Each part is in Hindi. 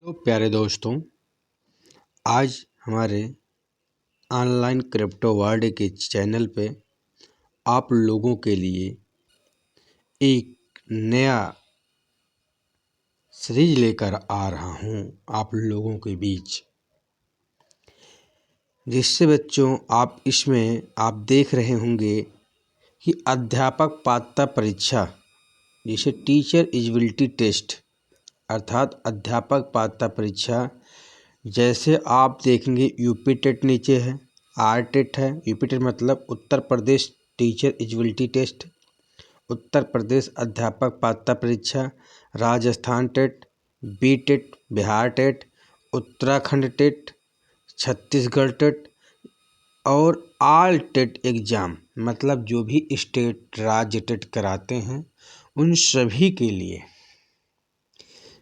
तो प्यारे दोस्तों, आज हमारे ऑनलाइन क्रिप्टो वर्ल्ड के चैनल पे आप लोगों के लिए एक नया सीरीज लेकर आ रहा हूँ आप लोगों के बीच, जिससे बच्चों आप इसमें आप देख रहे होंगे कि अध्यापक पात्रता परीक्षा जिसे टीचर एलिजिबिलिटी टेस्ट अर्थात अध्यापक पात्रता परीक्षा, जैसे आप देखेंगे यूपी टेट नीचे है, आर टेट है। यूपी टेट मतलब Uttar Pradesh teacher eligibility test, Uttar Pradesh अध्यापक पात्रता परीक्षा, Rajasthan TET, B TET Bihar TET, Uttarakhand TET, Chhattisgarh TET और ऑल टेट एग्ज़ाम मतलब जो भी स्टेट राज्य टेट कराते हैं उन सभी के लिए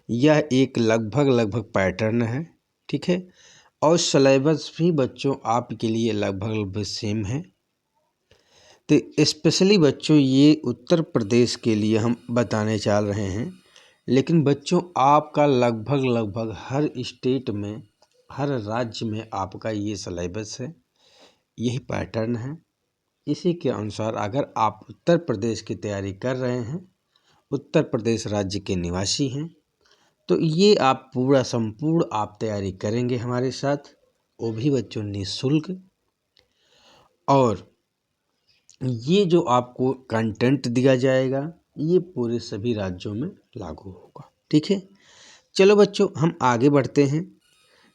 यह एक लगभग पैटर्न है। ठीक है, और सिलेबस भी बच्चों आपके लिए लगभग सेम है। तो स्पेशली बच्चों ये उत्तर प्रदेश के लिए हम बताने चल रहे हैं, लेकिन बच्चों आपका लगभग हर स्टेट में, हर राज्य में आपका ये सिलेबस है, यही पैटर्न है। इसी के अनुसार अगर आप उत्तर प्रदेश की तैयारी कर रहे हैं, उत्तर प्रदेश राज्य के निवासी हैं, तो ये आप पूरा संपूर्ण आप तैयारी करेंगे हमारे साथ, वो भी बच्चों निःशुल्क। और ये जो आपको कंटेंट दिया जाएगा ये पूरे सभी राज्यों में लागू होगा। ठीक है, चलो बच्चों हम आगे बढ़ते हैं।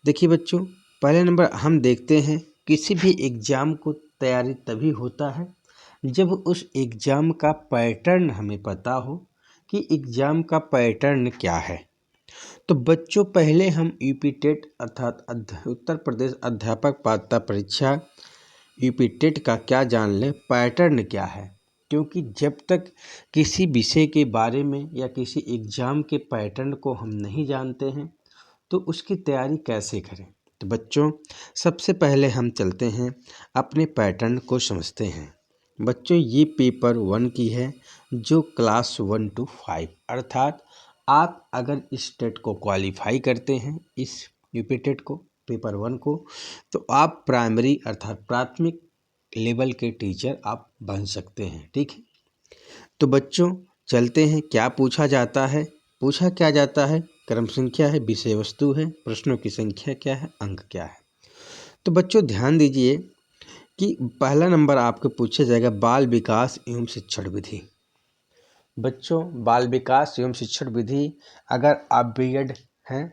देखिए बच्चों, पहले नंबर हम देखते हैं किसी भी एग्ज़ाम को तैयारी तभी होता है जब उस एग्ज़ाम का पैटर्न हमें पता हो कि एग्ज़ाम का पैटर्न क्या है। तो बच्चों पहले हम यूपी टेट अर्थात उत्तर प्रदेश अध्यापक पात्रता परीक्षा यूपी टेट का क्या जान लें, पैटर्न क्या है। क्योंकि जब तक किसी विषय के बारे में या किसी एग्ज़ाम के पैटर्न को हम नहीं जानते हैं तो उसकी तैयारी कैसे करें। तो बच्चों सबसे पहले हम चलते हैं अपने पैटर्न को समझते हैं। बच्चों ये पेपर 1 की है जो क्लास 1 to 5 अर्थात आप अगर इस टेट को क्वालिफाई करते हैं, इस यूपी टेट को पेपर 1 को, तो आप प्राइमरी अर्थात प्राथमिक लेवल के टीचर आप बन सकते हैं। ठीक है, तो बच्चों चलते हैं क्या पूछा जाता है। पूछा क्या जाता है, क्रम संख्या है, विषय वस्तु है, प्रश्नों की संख्या क्या है, अंक क्या है। तो बच्चों ध्यान दीजिए कि पहला नंबर आपको पूछा जाएगा बाल विकास एवं शिक्षण विधि। बच्चों बाल विकास एवं शिक्षण विधि, अगर आप बीएड हैं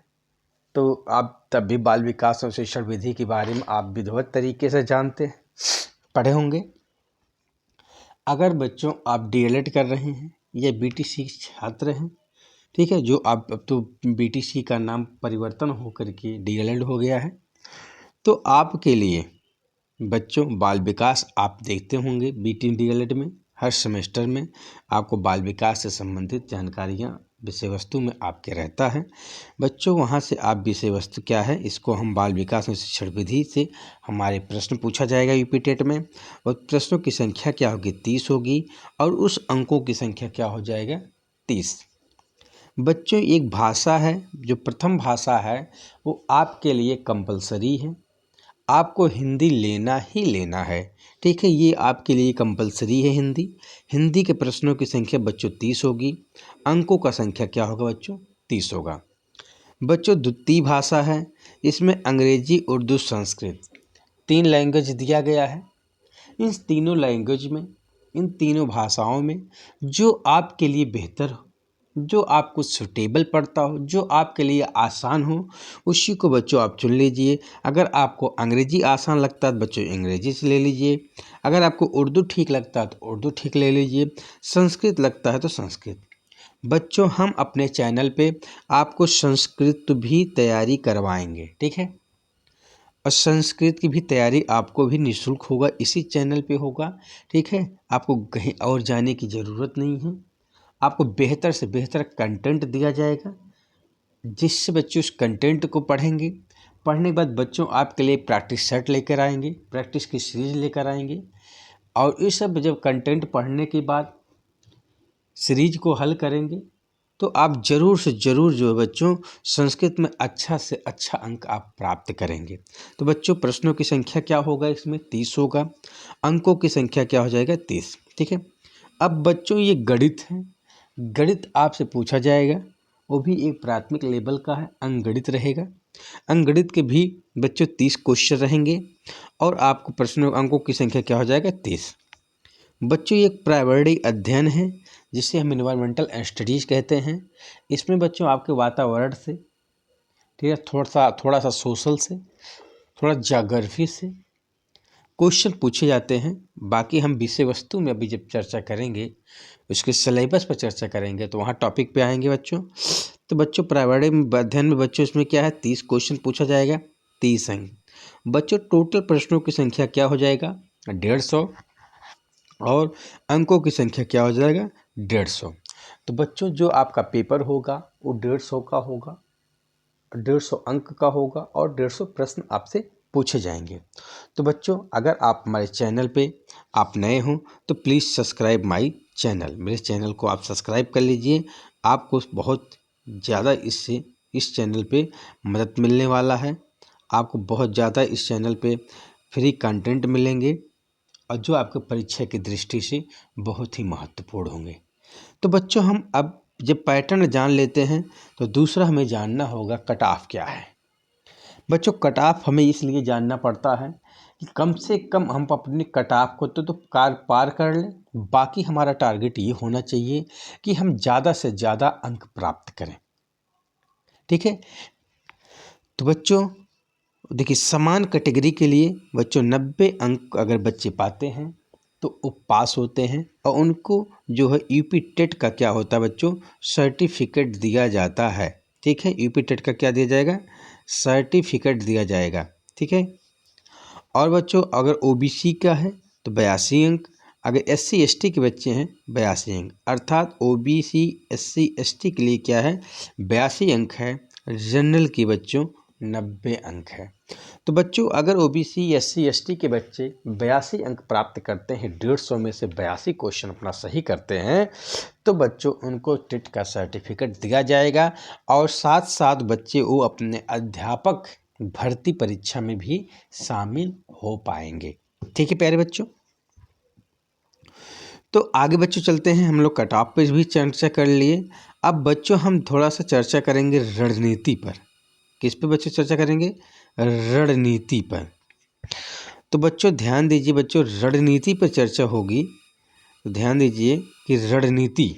तो आप तब भी बाल विकास और शिक्षण विधि के बारे में आप विधिवत तरीके से जानते हैं, पढ़े होंगे। अगर बच्चों आप डीएलएड कर रहे हैं या बीटीसी छात्र हैं, ठीक है, जो आप अब तो बीटीसी का नाम परिवर्तन होकर के डीएलएड हो गया है, तो आपके लिए बच्चों बाल विकास आप देखते होंगे। बीटी डीएलएड में हर सेमेस्टर में आपको बाल विकास से संबंधित जानकारियाँ विषय वस्तु में आपके रहता है। बच्चों वहाँ से आप विषय वस्तु क्या है इसको हम बाल विकास और शिक्षण विधि से हमारे प्रश्न पूछा जाएगा यूपी टेट में, और प्रश्नों की संख्या क्या होगी 30 होगी और उस अंकों की संख्या क्या हो जाएगा 30। बच्चों एक भाषा है जो प्रथम भाषा है वो आपके लिए कंपलसरी है, आपको हिंदी लेना ही लेना है। ठीक है, ये आपके लिए कंपलसरी है हिंदी। हिंदी के प्रश्नों की संख्या बच्चों 30 होगी, अंकों का संख्या क्या होगा बच्चों 30 होगा। बच्चों द्वितीय भाषा है, इसमें अंग्रेजी उर्दू संस्कृत 3 लैंग्वेज दिया गया है। इन तीनों लैंग्वेज में, इन तीनों भाषाओं में जो आपके लिए बेहतर हो, जो आपको सूटेबल पड़ता हो, जो आपके लिए आसान हो, उसी को बच्चों आप चुन लीजिए। अगर आपको अंग्रेजी आसान लगता है तो बच्चों अंग्रेजी से ले लीजिए, अगर आपको उर्दू ठीक लगता है तो उर्दू ठीक ले लीजिए, संस्कृत लगता है तो संस्कृत। बच्चों हम अपने चैनल पे आपको संस्कृत भी तैयारी करवाएंगे। ठीक है, और संस्कृत की भी तैयारी आपको भी निःशुल्क होगा, इसी चैनल पे होगा। ठीक है, आपको कहीं और जाने की ज़रूरत नहीं है, आपको बेहतर से बेहतर कंटेंट दिया जाएगा, जिससे बच्चे उस कंटेंट को पढ़ेंगे। पढ़ने के बाद बच्चों आपके लिए प्रैक्टिस सेट लेकर आएंगे, प्रैक्टिस की सीरीज लेकर आएंगे, और ये सब जब कंटेंट पढ़ने के बाद सीरीज को हल करेंगे तो आप ज़रूर से ज़रूर जो है बच्चों संस्कृत में अच्छा से अच्छा अंक आप प्राप्त करेंगे। तो बच्चों प्रश्नों की संख्या क्या होगा, इसमें 30 होगा, अंकों की संख्या क्या हो जाएगा 30। ठीक है। अब बच्चों ये गणित है, गणित आपसे पूछा जाएगा, वो भी एक प्राथमिक लेवल का है, अंकगणित रहेगा। अंकगणित के भी बच्चों 30 क्वेश्चन रहेंगे और आपको प्रश्नों अंकों की संख्या क्या हो जाएगा 30। बच्चों ये एक प्राइमरी अध्ययन है जिसे हम इन्वायरमेंटल स्टडीज कहते हैं। इसमें बच्चों आपके वातावरण से, ठीक है, थोड़ा सा सोशल से, थोड़ा ज्योग्राफी से क्वेश्चन पूछे जाते हैं। बाकी हम विषय वस्तु में अभी जब चर्चा करेंगे, उसके सिलेबस पर चर्चा करेंगे तो वहाँ टॉपिक पे आएंगे बच्चों। तो बच्चों प्राइमरी अध्ययन में बच्चों इसमें क्या है 30 क्वेश्चन पूछा जाएगा, 30 अंक। बच्चों टोटल प्रश्नों की संख्या क्या हो जाएगा 150 और अंकों की संख्या क्या हो जाएगा 150। तो बच्चों जो आपका पेपर होगा वो 150 का होगा, 150 अंक का होगा और 150 प्रश्न आपसे पूछे जाएंगे। तो बच्चों अगर आप हमारे चैनल पे आप नए हों तो प्लीज़ सब्सक्राइब माय चैनल, मेरे चैनल को आप सब्सक्राइब कर लीजिए। आपको बहुत ज़्यादा इससे इस चैनल पे मदद मिलने वाला है। आपको बहुत ज़्यादा इस चैनल पे फ्री कंटेंट मिलेंगे और जो आपके परीक्षा की दृष्टि से बहुत ही महत्वपूर्ण होंगे। तो बच्चों हम अब जब पैटर्न जान लेते हैं तो दूसरा हमें जानना होगा कट ऑफ क्या है। बच्चों कट ऑफ हमें इसलिए जानना पड़ता है कि कम से कम हम अपने कट ऑफ को तो पार कर लें, बाकी हमारा टारगेट ये होना चाहिए कि हम ज़्यादा से ज़्यादा अंक प्राप्त करें। ठीक है। तो बच्चों देखिए समान कैटेगरी के लिए बच्चों 90 अंक अगर बच्चे पाते हैं तो वो पास होते हैं और उनको जो है यूपी टेट का क्या होता है बच्चों सर्टिफिकेट दिया जाता है। ठीक है, यूपी टेट का क्या दिया जाएगा सर्टिफिकेट दिया जाएगा। ठीक है। और बच्चों अगर ओबीसी का है तो 82 अंक, अगर एससी एसटी के बच्चे हैं 82 अंक, अर्थात ओबीसी एससी एसटी के लिए क्या है 82 अंक है, जनरल की बच्चों 90 अंक है। तो बच्चों अगर ओबीसी एससी एसटी के बच्चे 82 अंक प्राप्त करते हैं, 150 में से 82 क्वेश्चन अपना सही करते हैं, तो बच्चों उनको टेट का सर्टिफिकेट दिया जाएगा और साथ साथ बच्चे वो अपने अध्यापक भर्ती परीक्षा में भी शामिल हो पाएंगे। ठीक है प्यारे बच्चों। तो आगे बच्चों चलते हैं, हम लोग कट ऑफ पे भी चर्चा कर लिए। अब बच्चों हम थोड़ा सा चर्चा करेंगे रणनीति पर। किस पे बच्चों चर्चा करेंगे रणनीति पर। तो बच्चों ध्यान दीजिए, बच्चों रणनीति पर चर्चा होगी तो ध्यान दीजिए कि रणनीति।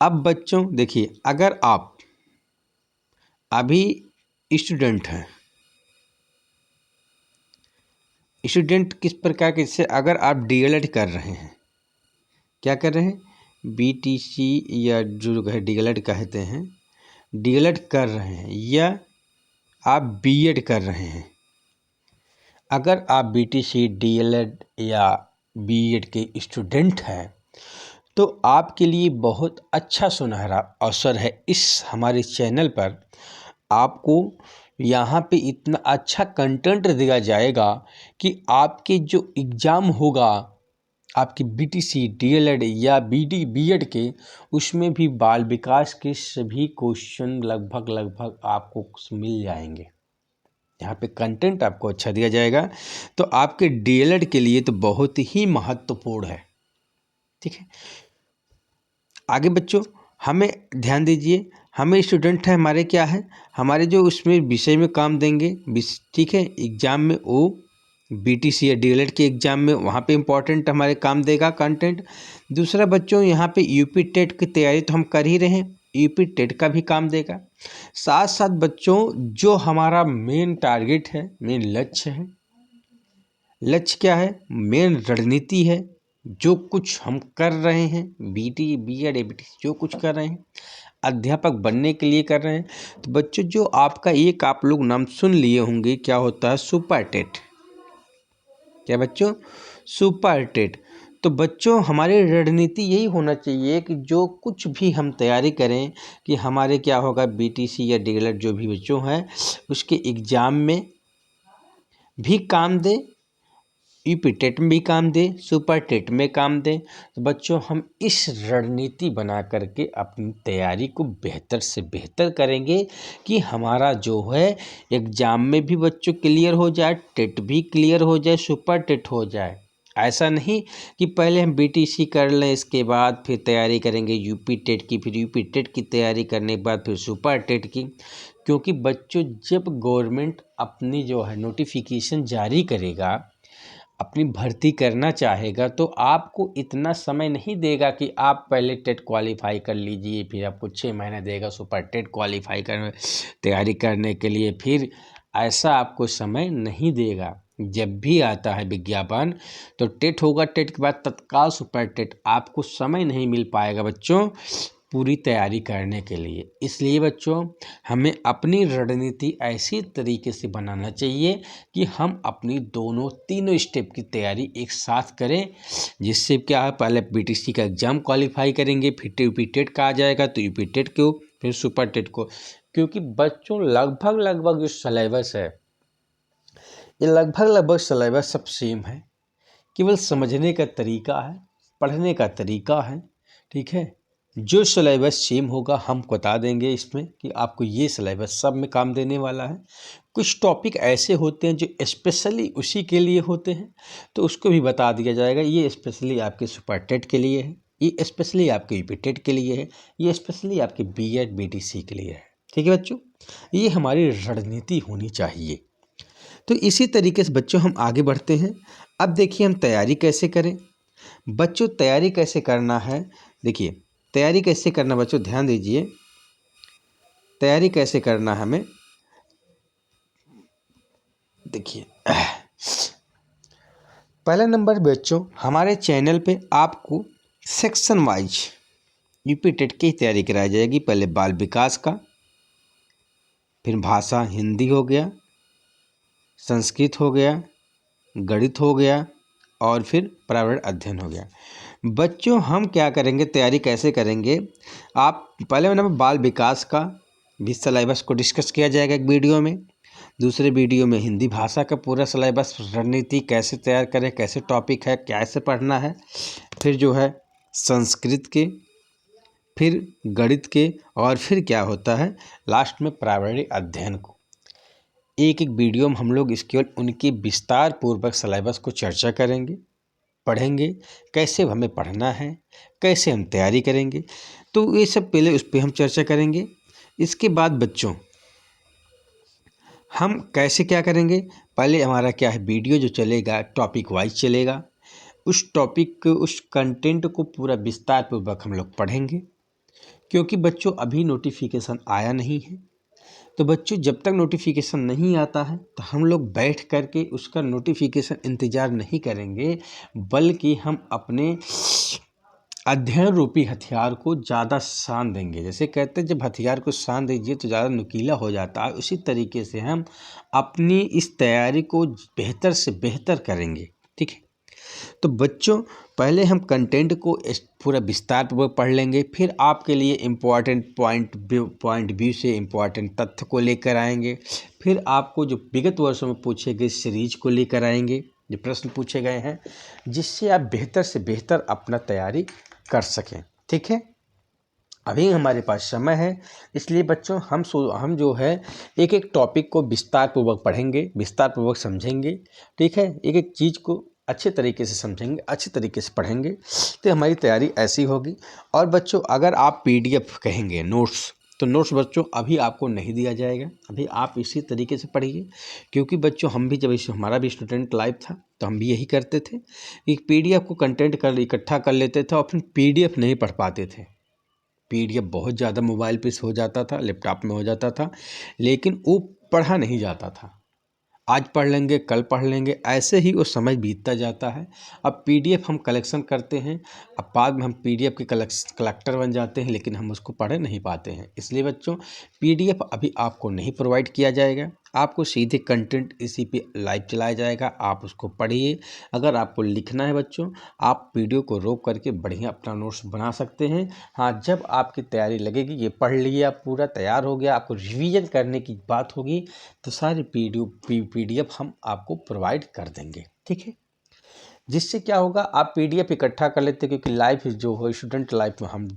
अब बच्चों देखिए अगर आप अभी स्टूडेंट हैं, स्टूडेंट किस प्रकार के, जैसे अगर आप डीएलएड कर रहे हैं, क्या कर रहे हैं बीटीसी या जो है डीएलएड कहते हैं, डीएलएड कर रहे हैं या आप बीएड कर रहे हैं, अगर आप बीटीसी डीएलएड या बीएड के स्टूडेंट हैं तो आपके लिए बहुत अच्छा सुनहरा अवसर है। इस हमारे चैनल पर आपको यहाँ पे इतना अच्छा कंटेंट दिया जाएगा कि आपके जो एग्ज़ाम होगा आपकी बीटीसी डीएलएड या बीएड के, उसमें भी बाल विकास के सभी क्वेश्चन लगभग आपको मिल जाएंगे। यहाँ पे कंटेंट आपको अच्छा दिया जाएगा तो आपके डीएलएड के लिए तो बहुत ही महत्वपूर्ण है। ठीक है। आगे बच्चों हमें ध्यान दीजिए, हमें स्टूडेंट है हमारे क्या है, हमारे जो उसमें विषय में काम देंगे, ठीक है, एग्ज़ाम में वो बीटीसी या डीएलएड के एग्ज़ाम में वहाँ पे इम्पोर्टेंट हमारे काम देगा कंटेंट। दूसरा बच्चों यहाँ पे यूपी टेट की तैयारी तो हम कर ही रहे हैं, यूपी टेट का भी काम देगा। साथ साथ बच्चों जो हमारा मेन टारगेट है, मेन लक्ष्य है, लक्ष्य क्या है, मेन रणनीति है, जो कुछ हम कर रहे हैं बीटी बीएड एबीटी जो कुछ कर रहे हैं अध्यापक बनने के लिए कर रहे हैं। तो बच्चों जो आपका एक आप लोग नाम सुन लिए होंगे, क्या होता है सुपर टेट। क्या बच्चों सुपर टेट। तो बच्चों हमारी रणनीति यही होना चाहिए कि जो कुछ भी हम तैयारी करें कि हमारे क्या होगा बीटीसी या डीएलएड जो भी बच्चों हैं उसके एग्ज़ाम में भी काम दे यूपी टेट में भी काम दे, सुपर टेट में काम दे। तो बच्चों हम इस रणनीति बना करके अपनी तैयारी को बेहतर से बेहतर करेंगे कि हमारा जो है एग्ज़ाम में भी बच्चों क्लियर हो जाए, टेट भी क्लियर हो जाए, सुपर टेट हो जाए। ऐसा नहीं कि पहले हम बीटीसी कर लें, इसके बाद फिर तैयारी करेंगे यूपी टेट की, फिर यूपी टेट की तैयारी करने के बाद फिर सुपर टेट की। क्योंकि बच्चों जब गवर्नमेंट अपनी जो है नोटिफिकेशन जारी करेगा, अपनी भर्ती करना चाहेगा, तो आपको इतना समय नहीं देगा कि आप पहले टेट क्वालिफाई कर लीजिए, फिर आपको 6 महीने देगा सुपर टेट क्वालिफाई कर तैयारी करने के लिए। फिर ऐसा आपको समय नहीं देगा। जब भी आता है विज्ञापन तो टेट होगा, टेट के बाद तत्काल सुपर टेट। आपको समय नहीं मिल पाएगा बच्चों पूरी तैयारी करने के लिए। इसलिए बच्चों हमें अपनी रणनीति ऐसी तरीके से बनाना चाहिए कि हम अपनी दोनों तीनों स्टेप की तैयारी एक साथ करें, जिससे क्या है, पहले बीटीसी का एग्ज़ाम क्वालिफाई करेंगे, फिर यूपी टेट का आ जाएगा तो यूपी टेट को, फिर सुपर टेट को। क्योंकि बच्चों लगभग जो सिलेबस है, ये लगभग सिलेबस सब सेम है, केवल समझने का तरीका है, पढ़ने का तरीका है। ठीक है, जो सिलेबस सेम होगा हम बता देंगे इसमें कि आपको ये सिलेबस सब में काम देने वाला है। कुछ टॉपिक ऐसे होते हैं जो स्पेशली उसी के लिए होते हैं, तो उसको भी बता दिया जाएगा। ये स्पेशली आपके सुपर टेट के लिए है, ये स्पेशली आपके यूपी टेट के लिए है, ये स्पेशली आपके बीएड बीटीसी के लिए है। ठीक है बच्चों, ये हमारी रणनीति होनी चाहिए। तो इसी तरीके से बच्चों हम आगे बढ़ते हैं। अब देखिए हम तैयारी कैसे करें। बच्चों तैयारी कैसे करना है, देखिए तैयारी कैसे करना बच्चों, ध्यान दीजिए। तैयारी कैसे करना है हमें, देखिए पहला नंबर बच्चों, हमारे चैनल पे आपको सेक्शन वाइज यूपी टेट की तैयारी कराई जाएगी। पहले बाल विकास का, फिर भाषा हिंदी हो गया, संस्कृत हो गया, गणित हो गया, और फिर पर्यावरण अध्ययन हो गया। बच्चों हम क्या करेंगे, तैयारी कैसे करेंगे, आप पहले नंबर बाल विकास का भी सिलेबस को डिस्कस किया जाएगा एक वीडियो में। दूसरे वीडियो में हिंदी भाषा का पूरा सिलेबस, रणनीति कैसे तैयार करें, कैसे टॉपिक है, कैसे पढ़ना है। फिर जो है संस्कृत के, फिर गणित के, और फिर क्या होता है लास्ट में पर्यावरणीय अध्ययन को। एक एक वीडियो में हम लोग इसके उनकी विस्तार पूर्वक सिलेबस को चर्चा करेंगे, पढ़ेंगे, कैसे हमें पढ़ना है, कैसे हम तैयारी करेंगे। तो ये सब पहले उस पर हम चर्चा करेंगे। इसके बाद बच्चों हम कैसे क्या करेंगे, पहले हमारा क्या है वीडियो जो चलेगा टॉपिक वाइज चलेगा। उस टॉपिक उस कंटेंट को पूरा विस्तार पूर्वक हम लोग पढ़ेंगे। क्योंकि बच्चों अभी नोटिफिकेशन आया नहीं है, तो बच्चों जब तक नोटिफिकेशन नहीं आता है तो हम लोग बैठ करके उसका नोटिफिकेशन इंतज़ार नहीं करेंगे, बल्कि हम अपने अध्ययन रूपी हथियार को ज़्यादा शान देंगे। जैसे कहते हैं जब हथियार को शान दीजिए तो ज़्यादा नुकीला हो जाता है, उसी तरीके से हम अपनी इस तैयारी को बेहतर से बेहतर करेंगे। ठीक है, तो बच्चों पहले हम कंटेंट को पूरा विस्तार पूर्वक पढ़ लेंगे, फिर आपके लिए इम्पॉर्टेंट पॉइंट व्यू से इम्पॉर्टेंट तथ्य को लेकर आएंगे। फिर आपको जो विगत वर्षों में पूछे गए सीरीज को लेकर आएंगे, जो प्रश्न पूछे गए हैं, जिससे आप बेहतर से बेहतर अपना तैयारी कर सकें। ठीक है, अभी हमारे पास समय है, इसलिए बच्चों हम जो है एक एक टॉपिक को विस्तार पूर्वक पढ़ेंगे, विस्तार पूर्वक समझेंगे। ठीक है, एक एक चीज़ को अच्छे तरीके से समझेंगे, अच्छे तरीके से पढ़ेंगे, तो हमारी तैयारी ऐसी होगी। और बच्चों अगर आप पीडीएफ कहेंगे नोट्स, तो नोट्स बच्चों अभी आपको नहीं दिया जाएगा, अभी आप इसी तरीके से पढ़िए। क्योंकि बच्चों हम भी जब हमारा भी स्टूडेंट लाइफ था तो हम भी यही करते थे कि पीडीएफ को कंटेंट इकट्ठा कर लेते थे और फिर पीडीएफ नहीं पढ़ पाते थे। पीडीएफ बहुत ज़्यादा मोबाइल पे हो जाता था, लैपटॉप में हो जाता था, लेकिन वो पढ़ा नहीं जाता था। आज पढ़ लेंगे, कल पढ़ लेंगे, ऐसे ही वो समय बीतता जाता है। अब पीडीएफ हम कलेक्शन करते हैं, अब बाद में हम पीडीएफ के कलेक्टर बन जाते हैं, लेकिन हम उसको पढ़ नहीं पाते हैं। इसलिए बच्चों पीडीएफ अभी आपको नहीं प्रोवाइड किया जाएगा, आपको सीधे कंटेंट इसी पे लाइव चलाया जाएगा, आप उसको पढ़िए। अगर आपको लिखना है बच्चों, आप वीडियो को रोक करके बढ़िया अपना नोट्स बना सकते हैं। हाँ, जब आपकी तैयारी लगेगी, ये पढ़ लिया, पूरा तैयार हो गया, आपको रिवीजन करने की बात होगी, तो सारी पीडीएफ हम आपको प्रोवाइड कर देंगे। ठीक है, जिससे क्या होगा, आप PDF इकट्ठा कर लेते, क्योंकि लाइफ जो हो स्टूडेंट लाइफ में हम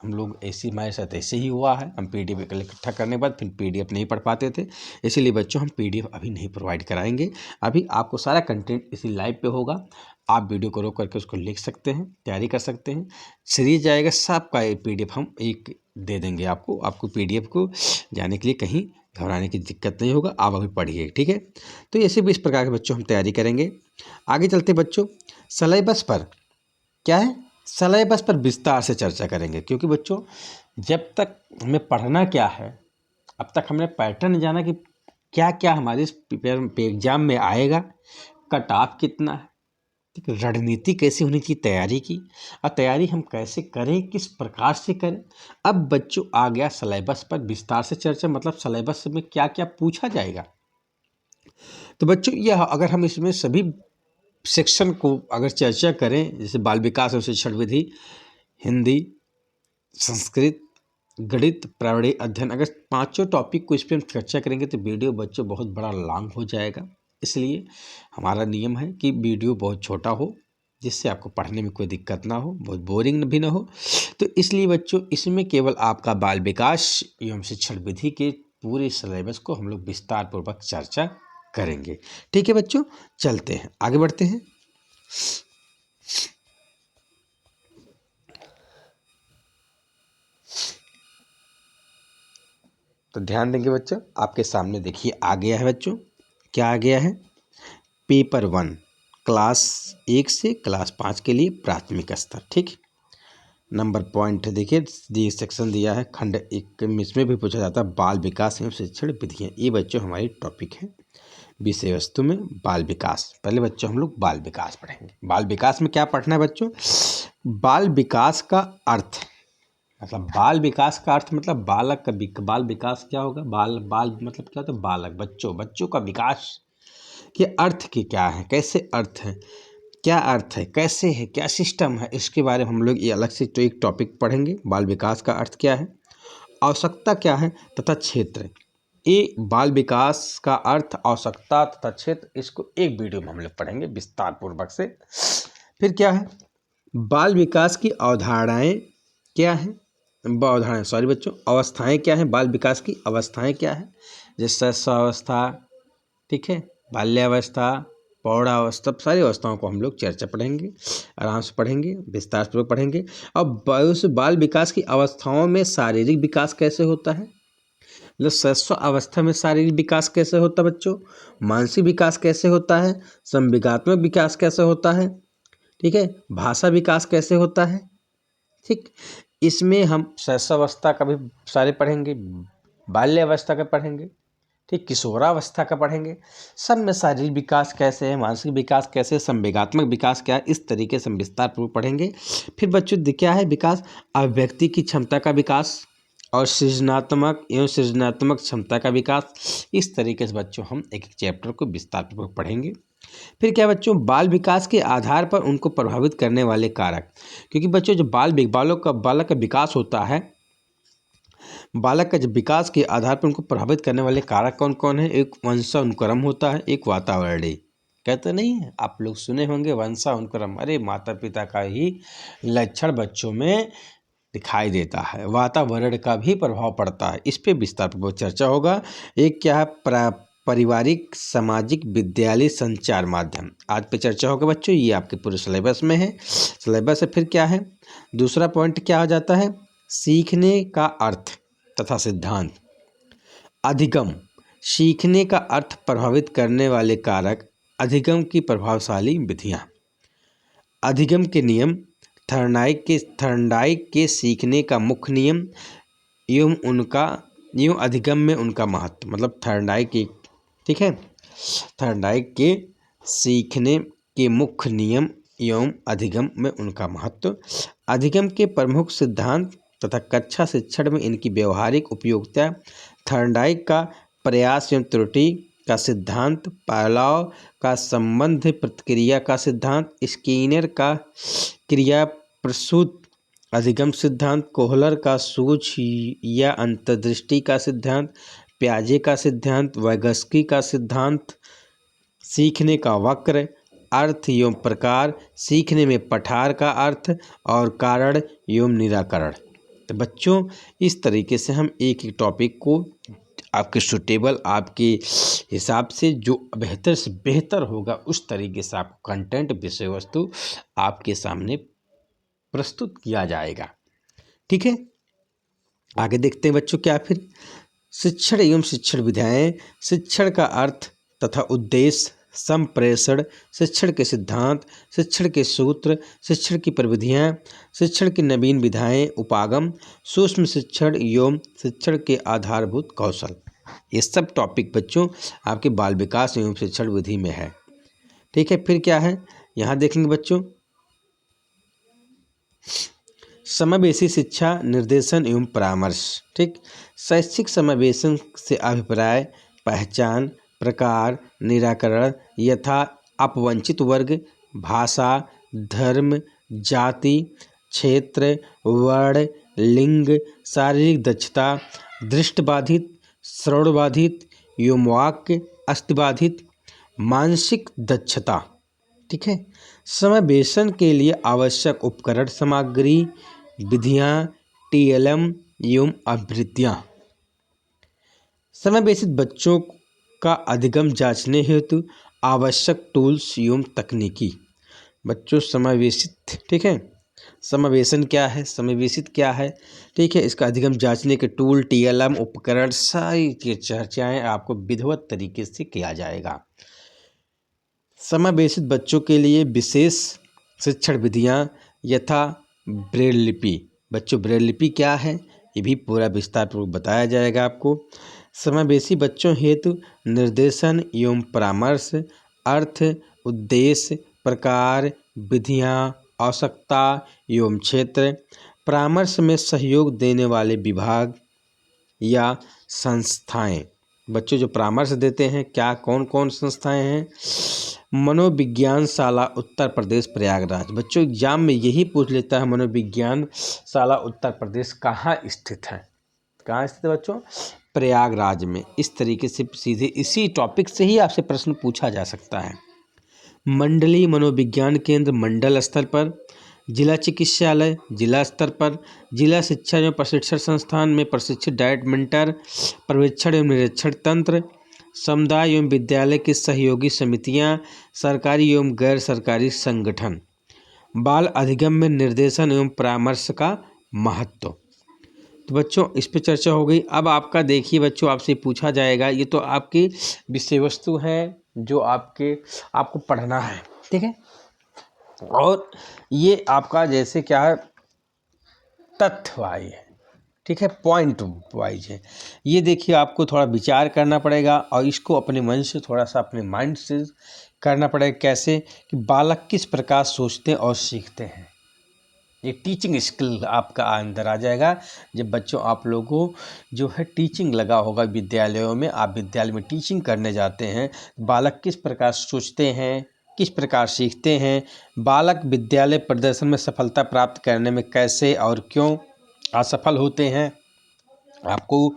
लोग ऐसे, हमारे साथ ऐसे ही हुआ है। हम PDF इकट्ठा करने के बाद फिर PDF नहीं पढ़ पाते थे, इसीलिए बच्चों हम PDF अभी नहीं प्रोवाइड कराएंगे। अभी आपको सारा कंटेंट इसी लाइव पे होगा, आप वीडियो को रोक करके उसको लिख सकते हैं, तैयारी कर सकते हैं, सीरीज आएगा सबका PDF हम एक दे देंगे आपको PDF को जाने के लिए कहीं घबराने की दिक्कत नहीं होगा। आप अभी पढ़िए, ठीक है। तो ऐसे भी इस प्रकार के बच्चों हम तैयारी करेंगे। आगे चलते बच्चों, सिलेबस पर क्या है, सिलेबस पर विस्तार से चर्चा करेंगे, क्योंकि बच्चों जब तक हमें पढ़ना क्या है, अब तक हमने पैटर्न जाना कि क्या क्या हमारे एग्जाम में आएगा, कट ऑफ कितना है, ठीक है, रणनीति कैसे होनी चाहिए तैयारी की, और तैयारी हम कैसे करें, किस प्रकार से करें। अब बच्चों आ गया सिलेबस पर विस्तार से चर्चा, मतलब सिलेबस में क्या क्या पूछा जाएगा। तो बच्चों यह अगर हम इसमें सभी सेक्शन को अगर चर्चा करें, जैसे बाल विकास और शिक्षण विधि, हिंदी, संस्कृत, गणित, प्राविधिक अध्ययन, अगर पांचों टॉपिक को इस पर हम चर्चा करेंगे तो वीडियो बच्चों बहुत बड़ा लॉन्ग हो जाएगा। इसलिए हमारा नियम है कि वीडियो बहुत छोटा हो, जिससे आपको पढ़ने में कोई दिक्कत ना हो, बहुत बोरिंग भी ना हो। तो इसलिए बच्चों इसमें केवल आपका बाल विकास एवं शिक्षण विधि के पूरे सिलेबस को हम लोग विस्तार पूर्वक चर्चा करेंगे। ठीक है बच्चों, चलते हैं, आगे बढ़ते हैं। तो ध्यान देंगे बच्चों, आपके सामने देखिए आ गया है बच्चों, क्या आ गया है, पेपर 1 क्लास 1 से क्लास 5 के लिए प्राथमिक स्तर। ठीक, नंबर पॉइंट देखिए, ये सेक्शन दिया है खंड 1 में, इसमें भी पूछा जाता है बाल विकास एवं शिक्षण विधियाँ। ये बच्चों हमारी टॉपिक है विषय वस्तु में बाल विकास। पहले बच्चों हम लोग बाल विकास पढ़ेंगे। बाल विकास में क्या पढ़ना है बच्चों, बाल विकास का अर्थ, मतलब बाल विकास का अर्थ मतलब बालक का बाल विकास क्या होगा, बाल मतलब क्या होता है, बालक, बच्चों का विकास के अर्थ की क्या है, कैसे अर्थ है, क्या अर्थ है, कैसे है, क्या सिस्टम है, इसके बारे में हम लोग ये अलग से तो एक टॉपिक पढ़ेंगे। बाल विकास का अर्थ क्या है, आवश्यकता क्या है तथा क्षेत्र। ये बाल विकास का अर्थ, आवश्यकता तथा क्षेत्र, इसको एक वीडियो में हम लोग पढ़ेंगे विस्तार पूर्वक से। फिर क्या है, बाल विकास की अवधारणाएं क्या हैं, अवधारणाएं सॉरी बच्चों, अवस्थाएं क्या हैं, बाल विकास की अवस्थाएं क्या है, जैसे शैशवावस्था, ठीक है, बाल्यावस्था, प्रौढ़ावस्था, सारी अवस्थाओं को हम लोग चर्चा पढ़ेंगे, आराम से पढ़ेंगे, विस्तार पूर्वक पढ़ेंगे। अब उस बाल विकास की अवस्थाओं में शारीरिक विकास कैसे होता है, मतलब शैशव अवस्था में शारीरिक विकास कैसे होता है बच्चों, मानसिक विकास कैसे होता है, संवेगात्मक विकास कैसे होता है, ठीक है, भाषा विकास कैसे होता है। ठीक, इसमें हम शैशवावस्था का भी सारे पढ़ेंगे, बाल्यावस्था का पढ़ेंगे, ठीक, किशोरावस्था का पढ़ेंगे, सब में शारीरिक विकास कैसे है, मानसिक विकास कैसे है, संवेगात्मक विकास क्या है, इस तरीके से हम विस्तार पूर्वक पढ़ेंगे। फिर बच्चों क्या है विकास, अभिव्यक्ति की क्षमता का विकास और सृजनात्मक क्षमता का विकास। इस तरीके से बच्चों हम एक एक चैप्टर को विस्तार पूर्वक पढ़ेंगे। फिर क्या बच्चों, बाल विकास के आधार पर उनको प्रभावित करने वाले कारक, क्योंकि बच्चों जो बालक का विकास होता है, बालक का जब विकास के आधार पर उनको प्रभावित करने वाले कारक कौन कौन है, एक वंशानुक्रम होता है, एक वातावरणीय, कहते नहीं है आप लोग सुने होंगे वंशानुक्रम, अरे माता पिता का ही लक्षण बच्चों में दिखाई देता है, वातावरण का भी प्रभाव पड़ता है, इस पे विस्तार पर चर्चा होगा। एक क्या है, पारिवारिक, सामाजिक, विद्यालय, संचार माध्यम, आज पे चर्चा होगा बच्चों, ये आपके पूरे सिलेबस में है, सिलेबस है। फिर क्या है, दूसरा पॉइंट क्या हो जाता है, सीखने का अर्थ तथा सिद्धांत, अधिगम, सीखने का अर्थ प्रभावित करने वाले कारक, अधिगम की प्रभावशाली विधियाँ, अधिगम के नियम, थर्नडाइक के सीखने का मुख्य नियम एवं अधिगम में उनका महत्व, मतलब थर्नडाइक की, ठीक है, थर्नडाइक के सीखने के मुख्य नियम एवं अधिगम में उनका महत्व, अधिगम के प्रमुख सिद्धांत तथा कक्षा शिक्षण में इनकी व्यवहारिक उपयोगिता, थर्नडाइक का प्रयास एवं त्रुटि का सिद्धांत, पावलोव का संबंध प्रतिक्रिया का सिद्धांत, स्किनर का क्रिया प्रसूत अधिगम सिद्धांत, कोहलर का सूझ या अंतर्दृष्टि का सिद्धांत, प्याजे का सिद्धांत, वैगस्की का सिद्धांत, सीखने का वक्र, अर्थ एवं प्रकार, सीखने में पठार का अर्थ और कारण एवं निराकरण। तो बच्चों इस तरीके से हम एक एक टॉपिक को आपके सुटेबल, आपके हिसाब से जो बेहतर से बेहतर होगा उस तरीके से आपको कंटेंट, विषय वस्तु आपके सामने प्रस्तुत किया जाएगा। ठीक है, आगे देखते हैं बच्चों क्या फिर शिक्षण एवं शिक्षण विधाएं। शिक्षण का अर्थ तथा उद्देश्य, संप्रेषण, शिक्षण के सिद्धांत, शिक्षण के सूत्र, शिक्षण की प्रविधियां, शिक्षण की नवीन विधाएं, उपागम, सूक्ष्म शिक्षण एवं शिक्षण के आधारभूत कौशल। ये सब टॉपिक बच्चों आपके बाल विकास एवं शिक्षण विधि में है। ठीक है, फिर क्या है यहाँ देखेंगे बच्चों, समावेशी शिक्षा निर्देशन एवं परामर्श। ठीक, शैक्षिक समावेशन से अभिप्राय, पहचान, प्रकार, निराकरण यथा अपवंचित वर्ग, भाषा, धर्म, जाति, क्षेत्र, वर्ण, लिंग, शारीरिक दक्षता, दृष्टिबाधित, श्रवणबाधित एवं वाक्य अस्थिबाधित, मानसिक दक्षता। ठीक है, समावेशन के लिए आवश्यक उपकरण सामग्री, विधियां, टीएलएम एवं आवृत्तियां। समावेशित बच्चों का अधिगम जांचने हेतु आवश्यक टूल्स एवं तकनीकी। बच्चों समावेशित, ठीक है, समावेशन क्या है, समावेशित क्या है, ठीक है, इसका अधिगम जांचने के टूल, टीएलएम, उपकरण, सारी चर्चाएं आपको विधिवत तरीके से किया जाएगा। समावेशित बच्चों के लिए विशेष शिक्षण विधियां यथा ब्रेल लिपि। बच्चों ब्रेल लिपि क्या है ये भी पूरा विस्तारपूर्वक बताया जाएगा आपको। समावेशी बच्चों हेतु निर्देशन एवं परामर्श, अर्थ, उद्देश्य, प्रकार, विधियां, आवश्यकता एवं क्षेत्र, परामर्श में सहयोग देने वाले विभाग या संस्थाएं। बच्चों जो परामर्श देते हैं क्या कौन कौन संस्थाएं हैं, मनोविज्ञान शाला उत्तर प्रदेश प्रयागराज। बच्चों एग्जाम में यही पूछ लेता है मनोविज्ञान शाला उत्तर प्रदेश कहाँ स्थित है, कहाँ स्थित है बच्चों, प्रयागराज में। इस तरीके से सीधे इसी टॉपिक से ही आपसे प्रश्न पूछा जा सकता है। मंडलीय मनोविज्ञान केंद्र मंडल स्तर पर, जिला चिकित्सालय जिला स्तर पर, जिला शिक्षा एवं प्रशिक्षण संस्थान में प्रशिक्षित डाइट मेंटर, पर्यवेक्षण एवं निरीक्षण तंत्र, समुदाय एवं विद्यालय की सहयोगी समितियां, सरकारी एवं गैर सरकारी संगठन। बाल अधिगम में निर्देशन एवं परामर्श का महत्व। तो बच्चों इस पे चर्चा हो गई। अब आपका देखिए बच्चों आपसे पूछा जाएगा, ये तो आपकी विषय वस्तु है जो आपको पढ़ना है, ठीक है, और ये आपका जैसे क्या है तथ्य वाइज है, ठीक है, पॉइंट वाइज है। ये देखिए आपको थोड़ा विचार करना पड़ेगा और इसको अपने मन से थोड़ा सा अपने माइंड से करना पड़ेगा। कैसे कि बालक किस प्रकार सोचते और सीखते हैं, ये टीचिंग स्किल आपका अंदर आ जाएगा जब बच्चों आप लोगों जो है टीचिंग लगा होगा विद्यालयों में, आप विद्यालय में टीचिंग करने जाते हैं, बालक किस प्रकार सोचते हैं, किस प्रकार सीखते हैं, बालक विद्यालय प्रदर्शन में सफलता प्राप्त करने में कैसे और क्यों असफल होते हैं। आपको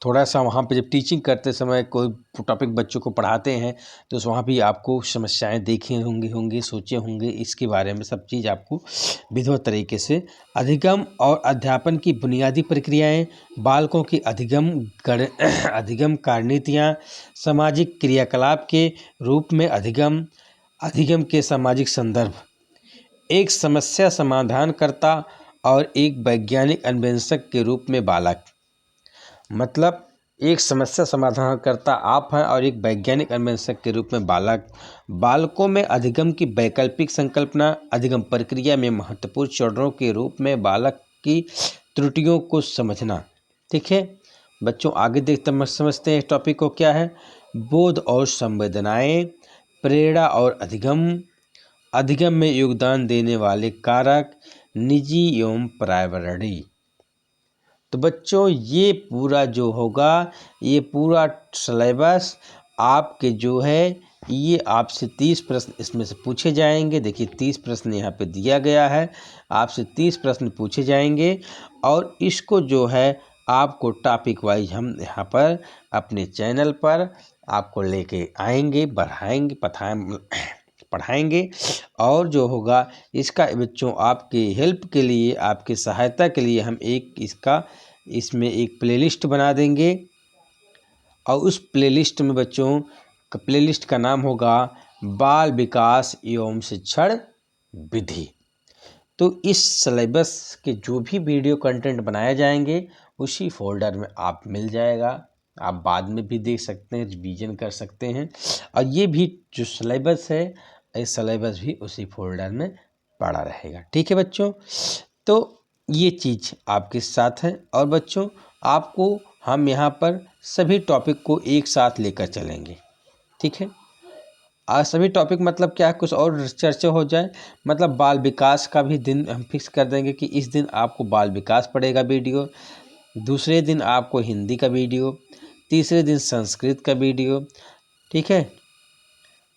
थोड़ा सा वहाँ पे जब टीचिंग करते समय कोई टॉपिक बच्चों को पढ़ाते हैं तो वहाँ भी आपको समस्याएं देखी होंगी सोचे होंगे, इसके बारे में सब चीज़ आपको विधिवत तरीके से। अधिगम और अध्यापन की बुनियादी प्रक्रियाएं, बालकों की अधिगम कार्यनीतियाँ, सामाजिक क्रियाकलाप के रूप में अधिगम, अधिगम के सामाजिक संदर्भ, एक समस्या समाधानकर्ता और एक वैज्ञानिक अन्वेषक के रूप में बालक। मतलब एक समस्या समाधान करता आप हैं और एक वैज्ञानिक अन्वेषक के रूप में बालक। बालकों में अधिगम की वैकल्पिक संकल्पना, अधिगम प्रक्रिया में महत्वपूर्ण चरणों के रूप में बालक की त्रुटियों को समझना। ठीक है बच्चों, आगे देखते समझते हैं इस टॉपिक को क्या है। बोध और संवेदनाएं, प्रेरणा और अधिगम, अधिगम में योगदान देने वाले कारक, निजी एवं पर्यावरणीय। तो बच्चों ये पूरा जो होगा, ये पूरा सिलेबस आपके जो है ये आपसे 30 प्रश्न इसमें से पूछे जाएंगे। देखिए 30 प्रश्न यहाँ पे दिया गया है, आपसे 30 प्रश्न पूछे जाएंगे और इसको जो है आपको टॉपिक वाइज हम यहाँ पर अपने चैनल पर आपको लेके आएंगे, बढ़ाएंगे, पढ़ाएंगे। और जो होगा इसका बच्चों आपके हेल्प के लिए, आपकी सहायता के लिए हम इसमें एक प्लेलिस्ट बना देंगे। और उस प्लेलिस्ट में बच्चों प्लेलिस्ट का नाम होगा बाल विकास एवं शिक्षण विधि। तो इस सिलेबस के जो भी वीडियो कंटेंट बनाए जाएंगे उसी फोल्डर में आप मिल जाएगा। आप बाद में भी देख सकते हैं, रिवीजन कर सकते हैं। और ये भी जो सिलेबस है, ये सिलेबस भी उसी फोल्डर में पड़ा रहेगा। ठीक है बच्चों, तो ये चीज़ आपके साथ है। और बच्चों आपको हम यहाँ पर सभी टॉपिक को एक साथ लेकर चलेंगे। ठीक है, आज सभी टॉपिक मतलब क्या है, कुछ और चर्चा हो जाए, मतलब बाल विकास का भी दिन हम फिक्स कर देंगे कि इस दिन आपको बाल विकास पढ़ेगा वीडियो, दूसरे दिन आपको हिंदी का वीडियो, तीसरे दिन संस्कृत का वीडियो, ठीक है,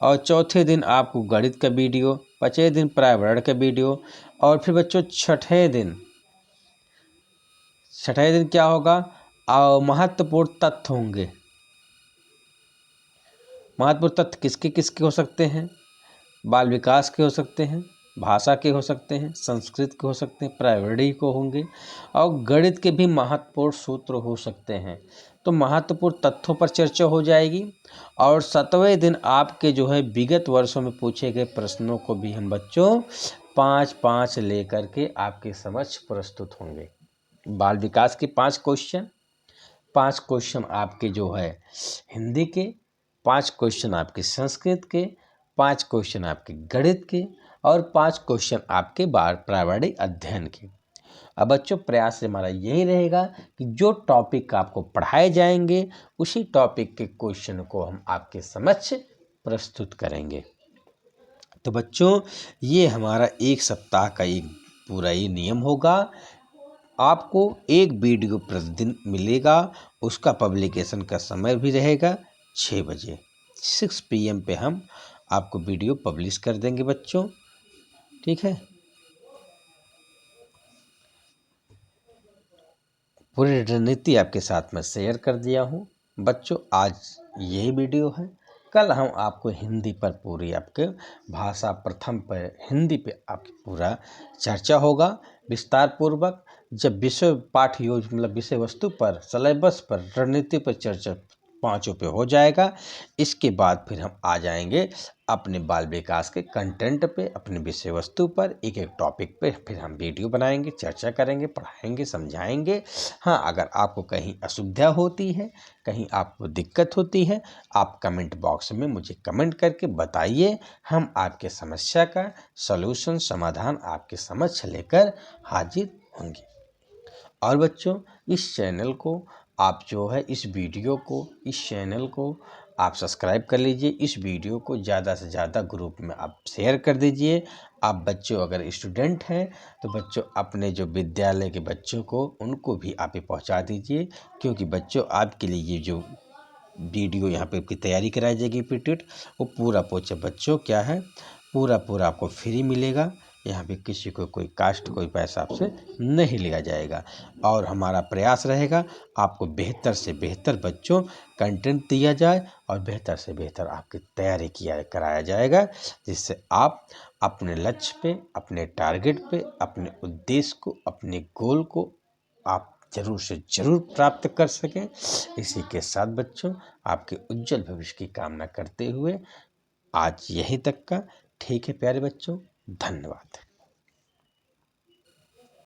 और चौथे दिन आपको गणित का वीडियो, पांचवें दिन पर्यावरण का वीडियो, और फिर बच्चों छठे दिन क्या होगा, महत्वपूर्ण तथ्य होंगे। महत्वपूर्ण तथ्य किसके किसके हो सकते हैं, बाल विकास के हो सकते हैं, भाषा के हो सकते हैं, संस्कृत के हो सकते हैं, पर्यावरणीय को होंगे, और गणित के भी महत्वपूर्ण सूत्र हो सकते हैं। तो महत्वपूर्ण तथ्यों पर चर्चा हो जाएगी। और 7वें दिन आपके जो है विगत वर्षों में पूछे गए प्रश्नों को भी हम बच्चों 5-5 लेकर के आपके समक्ष प्रस्तुत होंगे। बाल विकास के 5 क्वेश्चन आपके जो है हिंदी के, 5 क्वेश्चन आपके संस्कृत के, 5 क्वेश्चन आपके गणित के, और 5 क्वेश्चन आपके प्रारंभिक अध्ययन के। अब बच्चों प्रयास से हमारा यही रहेगा कि जो टॉपिक आपको पढ़ाए जाएंगे उसी टॉपिक के क्वेश्चन को हम आपके समक्ष प्रस्तुत करेंगे। तो बच्चों ये हमारा एक सप्ताह का एक पूरा ये नियम होगा। आपको एक वीडियो प्रतिदिन मिलेगा, उसका पब्लिकेशन का समय भी रहेगा 6 बजे 6 PM पे हम आपको वीडियो पब्लिश कर देंगे बच्चों। ठीक है, पूरी रणनीति आपके साथ में शेयर कर दिया हूँ बच्चों। आज यही वीडियो है, कल हम आपको हिंदी पर पूरी आपके भाषा प्रथम पर हिंदी पे आपकी पूरा चर्चा होगा विस्तार पूर्वक। जब विषय पाठ मतलब विषय वस्तु पर, सिलेबस पर, रणनीति पर चर्चा 5 पे हो जाएगा, इसके बाद फिर हम आ जाएंगे अपने बाल विकास के कंटेंट पे, अपने विषय वस्तु पर, एक एक टॉपिक पे फिर हम वीडियो बनाएंगे, चर्चा करेंगे, पढ़ाएंगे, समझाएंगे। हाँ, अगर आपको कहीं असुविधा होती है, कहीं आपको दिक्कत होती है, आप कमेंट बॉक्स में मुझे कमेंट करके बताइए। हम आपके समस्या का सलूशन, समाधान आपके समक्ष लेकर हाजिर होंगे। और बच्चों इस चैनल को आप जो है इस चैनल को आप सब्सक्राइब कर लीजिए। इस वीडियो को ज़्यादा से ज़्यादा ग्रुप में आप शेयर कर दीजिए। आप बच्चों अगर स्टूडेंट हैं तो बच्चों अपने जो विद्यालय के बच्चों को उनको भी आप ये पहुँचा दीजिए, क्योंकि बच्चों आपके लिए ये जो वीडियो यहाँ पे की तैयारी कराई जाएगी पीटीएट, वो पूरा बच्चों क्या है, पूरा आपको फ्री मिलेगा। यहाँ पे किसी को कोई कास्ट, कोई पैसा आपसे नहीं लिया जाएगा। और हमारा प्रयास रहेगा आपको बेहतर से बेहतर बच्चों कंटेंट दिया जाए और बेहतर से बेहतर आपकी तैयारी कराया जाएगा, जिससे आप अपने लक्ष्य पे, अपने टारगेट पे, अपने उद्देश्य को, अपने गोल को आप जरूर से जरूर प्राप्त कर सकें। इसी के साथ बच्चों आपके उज्जवल भविष्य की कामना करते हुए आज यहीं तक का। ठीक है प्यारे बच्चों, धन्यवाद।